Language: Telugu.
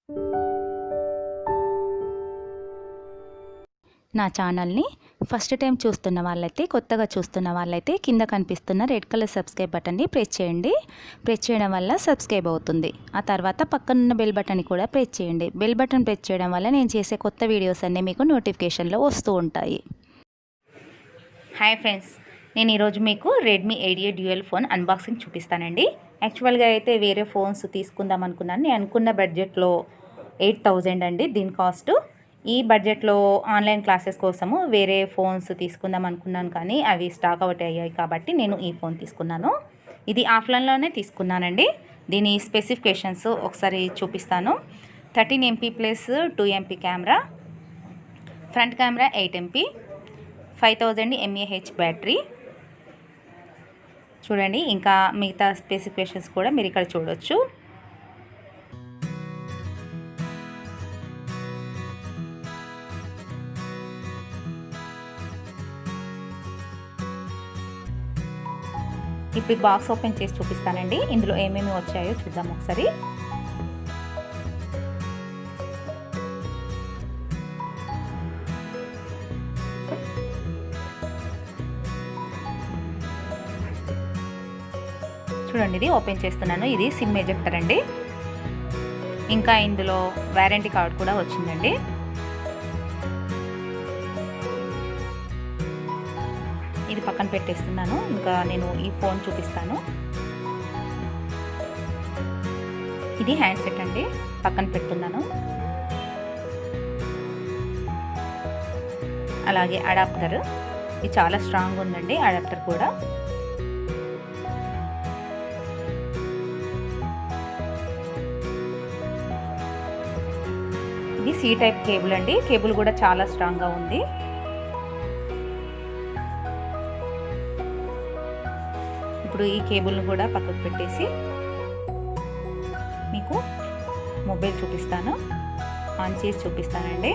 నా ఛానల్ని ఫస్ట్ టైం చూస్తున్న వాళ్ళైతే, కొత్తగా చూస్తున్న వాళ్ళైతే కింద కనిపిస్తున్న రెడ్ కలర్ సబ్స్క్రైబ్ బటన్ని ప్రెస్ చేయండి. ప్రెస్ చేయడం వల్ల సబ్స్క్రైబ్ అవుతుంది. ఆ తర్వాత పక్కనున్న బెల్ బటన్ని కూడా ప్రెస్ చేయండి. బెల్ బటన్ ప్రెస్ చేయడం వల్ల నేను చేసే కొత్త వీడియోస్ అన్నీ మీకు నోటిఫికేషన్లో వస్తూ ఉంటాయి. హాయ్ ఫ్రెండ్స్, నేను ఈరోజు మీకు Redmi 8A dual phone unboxing చూపిస్తానండి. యాక్చువల్గా అయితే వేరే ఫోన్స్ తీసుకుందాం అనుకున్నాను. నేను అనుకున్న బడ్జెట్లో 8000 అండి దీని కాస్ట్. ఈ బడ్జెట్లో ఆన్లైన్ క్లాసెస్ కోసము వేరే ఫోన్స్ తీసుకుందాం అనుకున్నాను, కానీ అవి స్టాక్ అవుట్ అయ్యాయి కాబట్టి నేను ఈ ఫోన్ తీసుకున్నాను. ఇది ఆఫ్లైన్లోనే తీసుకున్నానండి. దీని స్పెసిఫికేషన్స్ ఒకసారి చూపిస్తాను. 13 MP plus 2 MP camera, front camera 8 MP, 5000 mAh battery. చూడండి, ఇంకా మిగతా స్పెసిఫికేషన్స్ కూడా మీరు ఇక్కడ చూడొచ్చు. ఇప్పుడు బాక్స్ ఓపెన్ చేసి చూపిస్తానండి. ఇందులో ఏమేమి వచ్చాయో చూద్దాం ఒకసారి. చూడండి, ఇది ఓపెన్ చేస్తున్నాను. ఇది సిమ్ ఎజెక్టర్ అండి. ఇంకా ఇందులో వారంటీ కార్డ్ కూడా వచ్చిందండి. ఇది పక్కన పెట్టేస్తున్నాను. ఇంకా నేను ఈ ఫోన్ చూపిస్తాను. ఇది హ్యాండ్సెట్ అండి, పక్కన పెడుతున్నాను. అలాగే అడాప్టర్, ఇది చాలా స్ట్రాంగ్ ఉందండి అడాప్టర్ కూడా. ఇది సి టైప్ కేబుల్ అండి. కేబుల్ కూడా చాలా స్ట్రాంగ్గా ఉంది. ఇప్పుడు ఈ కేబుల్ని కూడా పక్కకు పెట్టేసి మీకు మొబైల్ చూపిస్తాను, ఆన్ చేసి చూపిస్తానండి.